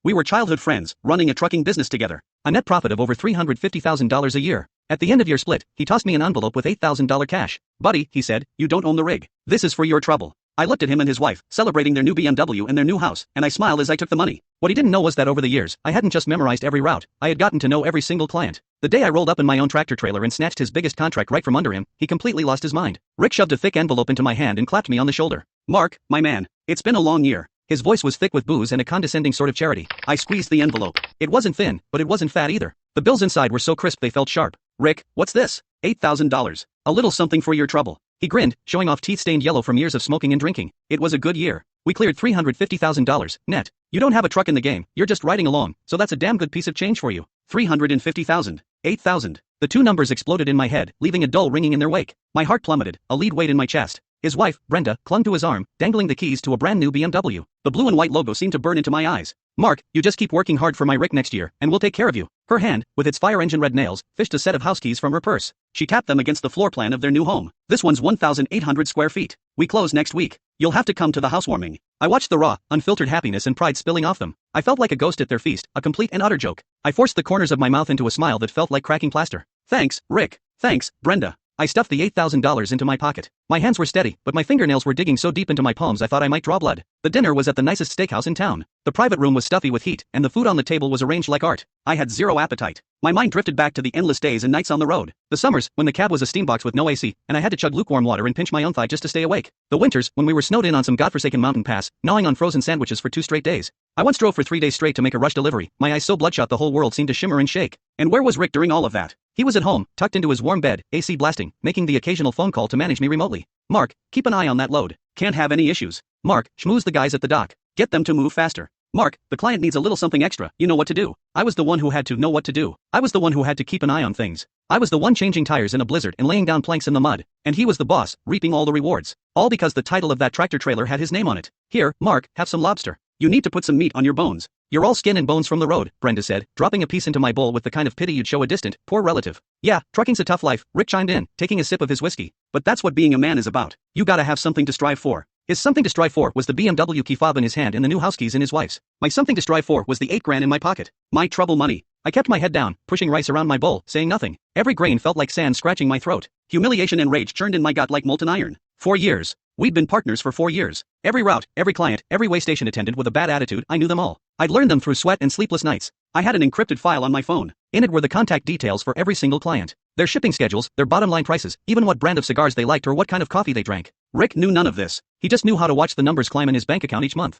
We were childhood friends, running a trucking business together. A net profit of over $350,000 a year. At the end of year split, he tossed me an envelope with $8,000 cash. Buddy, he said, you don't own the rig. This is for your trouble. I looked at him and his wife, celebrating their new BMW and their new house, and I smiled as I took the money. What he didn't know was that over the years, I hadn't just memorized every route, I had gotten to know every single client. The day I rolled up in my own tractor trailer and snatched his biggest contract right from under him, he completely lost his mind. Rick shoved a thick envelope into my hand and clapped me on the shoulder. Mark, my man, it's been a long year. His voice was thick with booze and a condescending sort of charity. I squeezed the envelope. It wasn't thin, but it wasn't fat either. The bills inside were so crisp they felt sharp. Rick, what's this? $8,000. A little something for your trouble. He grinned, showing off teeth stained yellow from years of smoking and drinking. It was a good year. We cleared $350,000, net. You don't have a truck in the game, you're just riding along, so that's a damn good piece of change for you. $350,000. $8,000. The two numbers exploded in my head, leaving a dull ringing in their wake. My heart plummeted, a lead weight in my chest. His wife, Brenda, clung to his arm, dangling the keys to a brand new BMW. The blue and white logo seemed to burn into my eyes. Mark, you just keep working hard for my Rick next year, and we'll take care of you. Her hand, with its fire engine red nails, fished a set of house keys from her purse. She tapped them against the floor plan of their new home. This one's 1,800 square feet. We close next week. You'll have to come to the housewarming. I watched the raw, unfiltered happiness and pride spilling off them. I felt like a ghost at their feast, a complete and utter joke. I forced the corners of my mouth into a smile that felt like cracking plaster. Thanks, Rick. Thanks, Brenda. I stuffed the $8,000 into my pocket. My hands were steady, but my fingernails were digging so deep into my palms I thought I might draw blood. The dinner was at the nicest steakhouse in town. The private room was stuffy with heat, and the food on the table was arranged like art. I had zero appetite. My mind drifted back to the endless days and nights on the road. The summers, when the cab was a steambox with no AC, and I had to chug lukewarm water and pinch my own thigh just to stay awake. The winters, when we were snowed in on some godforsaken mountain pass, gnawing on frozen sandwiches for 2 straight days. I once drove for 3 days straight to make a rush delivery, my eyes so bloodshot the whole world seemed to shimmer and shake. And where was Rick during all of that? He was at home, tucked into his warm bed, AC blasting, making the occasional phone call to manage me remotely. Mark, keep an eye on that load. Can't have any issues. Mark, schmooze the guys at the dock. Get them to move faster. Mark, the client needs a little something extra, you know what to do. I was the one who had to know what to do. I was the one who had to keep an eye on things. I was the one changing tires in a blizzard and laying down planks in the mud. And he was the boss, reaping all the rewards. All because the title of that tractor trailer had his name on it. Here, Mark, have some lobster. You need to put some meat on your bones. You're all skin and bones from the road, Brenda said, dropping a piece into my bowl with the kind of pity you'd show a distant, poor relative. Yeah, trucking's a tough life, Rick chimed in, taking a sip of his whiskey. But that's what being a man is about. You gotta have something to strive for. His something to strive for was the BMW key fob in his hand and the new house keys in his wife's. My something to strive for was the $8,000 in my pocket. My trouble money. I kept my head down, pushing rice around my bowl, saying nothing. Every grain felt like sand scratching my throat. Humiliation and rage churned in my gut like molten iron. 4 years. We'd been partners for 4 years. Every route, every client, every way station attendant with a bad attitude, I knew them all. I'd learned them through sweat and sleepless nights. I had an encrypted file on my phone. In it were the contact details for every single client. Their shipping schedules, their bottom line prices, even what brand of cigars they liked or what kind of coffee they drank. Rick knew none of this. He just knew how to watch the numbers climb in his bank account each month.